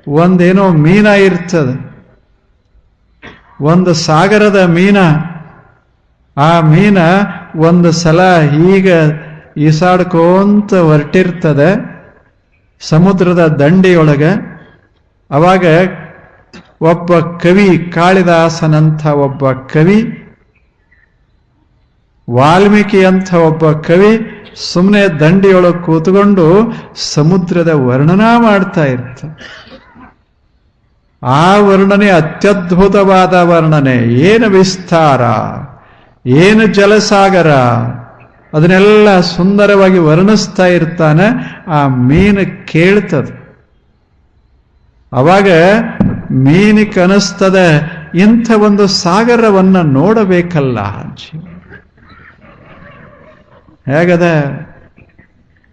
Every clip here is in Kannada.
ಒಂದೇನೋ ಮೀನ ಇರ್ತದೆ, ಒಂದು ಸಾಗರದ ಮೀನ. ಆ ಮೀನ ಒಂದು ಸಲ ಈಗ ಈಸಾಡ್ಕೋಂತ ಹೊರಟಿರ್ತದೆ ಸಮುದ್ರದ ದಂಡೆಯೊಳಗ. ಅವಾಗ ಒಬ್ಬ ಕವಿ, ಕಾಳಿದಾಸನಂಥ ಒಬ್ಬ ಕವಿ, ವಾಲ್ಮೀಕಿ ಅಂತ ಒಬ್ಬ ಕವಿ ಸುಮ್ಮನೆ ದಂಡಿಯೊಳಗೆ ಕೂತ್ಕೊಂಡು ಸಮುದ್ರದ ವರ್ಣನಾ ಮಾಡ್ತಾ ಇರ್ತ. ಆ ವರ್ಣನೆ ಅತ್ಯದ್ಭುತವಾದ ವರ್ಣನೆ. ಏನು ವಿಸ್ತಾರ, ಏನು ಜಲಸಾಗರ, ಅದನ್ನೆಲ್ಲ ಸುಂದರವಾಗಿ ವರ್ಣಿಸ್ತಾ ಇರ್ತಾನೆ. ಆ ಮೀನು ಕೇಳ್ತದ. ಅವಾಗ ಮೀನಿಗೆ ಅನಿಸ್ತದೆ, ಇಂಥ ಒಂದು ಸಾಗರವನ್ನ ನೋಡಬೇಕಲ್ಲ. ಹೇಗದ,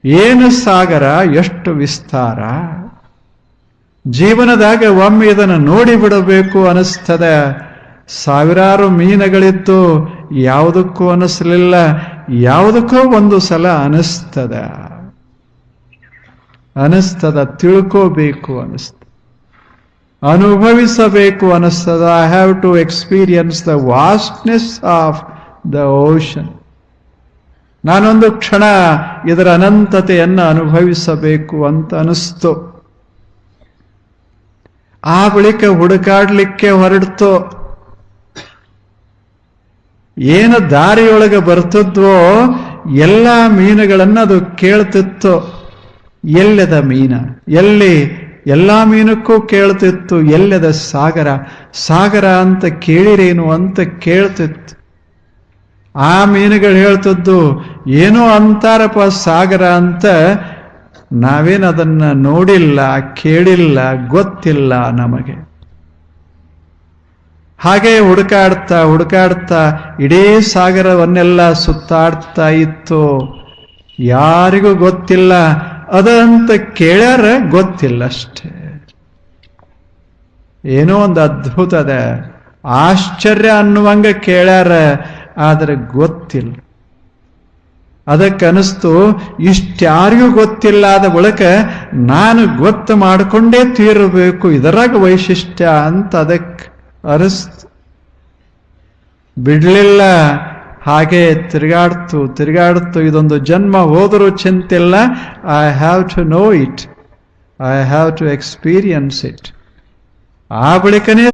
ಏನು ಸಾಗರ, ಎಷ್ಟು ವಿಸ್ತಾರ. ಜೀವನದಾಗ ಒಮ್ಮೆ ಇದನ್ನು ನೋಡಿ ಬಿಡಬೇಕು ಅನಿಸ್ತದೆ. ಸಾವಿರಾರು ಮೀನುಗಳಿದ್ದು ಯಾವುದಕ್ಕೂ ಅನಿಸ್ಲಿಲ್ಲ, ಯಾವುದಕ್ಕೂ ಒಂದು ಸಲ ಅನಿಸ್ತದ, ತಿಳ್ಕೋಬೇಕು ಅನಿಸ್ತದ, ಅನುಭವಿಸಬೇಕು ಅನಿಸ್ತದ. I have to experience the vastness of the ocean. ನಾನೊಂದು ಕ್ಷಣ ಇದರ ಅನಂತತೆಯನ್ನು ಅನುಭವಿಸಬೇಕು ಅಂತ ಅನಿಸ್ತು. ಆ ಬಳಿಕ ಹುಡುಕಾಡ್ಲಿಕ್ಕೆ ಹೊರಡ್ತು. ಏನು ದಾರಿಯೊಳಗೆ ಬರ್ತಿದ್ವೋ ಎಲ್ಲ ಮೀನುಗಳನ್ನ ಅದು ಕೇಳ್ತಿತ್ತು. ಎಲ್ಲದ ಮೀನ, ಎಲ್ಲಿ? ಎಲ್ಲ ಮೀನಕ್ಕೂ ಕೇಳ್ತಿತ್ತು, ಎಲ್ಲದ ಸಾಗರ. ಸಾಗರ ಅಂತ ಕೇಳಿರೇನು ಅಂತ ಕೇಳ್ತಿತ್ತು. ಆ ಮೀನುಗಳು ಹೇಳ್ತಿದ್ದು, ಏನೋ ಅಂತಾರಪ್ಪ ಸಾಗರ ಅಂತ, ನಾವೇನದನ್ನ ನೋಡಿಲ್ಲ, ಕೇಳಿಲ್ಲ, ಗೊತ್ತಿಲ್ಲ ನಮಗೆ. ಹಾಗೆ ಹುಡುಕಾಡ್ತಾ ಹುಡುಕಾಡ್ತಾ ಇಡೀ ಸಾಗರವನ್ನೆಲ್ಲ ಸುತ್ತಾಡ್ತಾ ಇತ್ತು. ಯಾರಿಗೂ ಗೊತ್ತಿಲ್ಲ, ಅದಂತ ಕೇಳ್ಯಾರ, ಗೊತ್ತಿಲ್ಲ ಅಷ್ಟೇ. ಏನೋ ಒಂದು ಅದ್ಭುತದ ಆಶ್ಚರ್ಯ ಅನ್ನುವಂಗ ಕೇಳ್ಯಾರ, ಆದರೆ ಗೊತ್ತಿಲ್ಲ. ಅದಕ್ಕನಿಸ್ತು, ಇಷ್ಟ್ಯಾರಿಗೂ ಗೊತ್ತಿಲ್ಲ ಆದ ಬಳಿಕ ನಾನು ಗೊತ್ತು ಮಾಡಿಕೊಂಡೇ ತೀರಬೇಕು, ಇದರಾಗ ವೈಶಿಷ್ಟ್ಯ ಅಂತ ಅದಕ್ಕೆ ಅನಿಸ್ತು. ಬಿಡ್ಲಿಲ್ಲ, ಹಾಗೆ ತಿರುಗಾಡ್ತು. ಇದೊಂದು ಜನ್ಮ ಹೋದರೂ ಚಿಂತಿಲ್ಲ. I have to know it, I have to experience it. ಆ ಬಳಿಕನೇ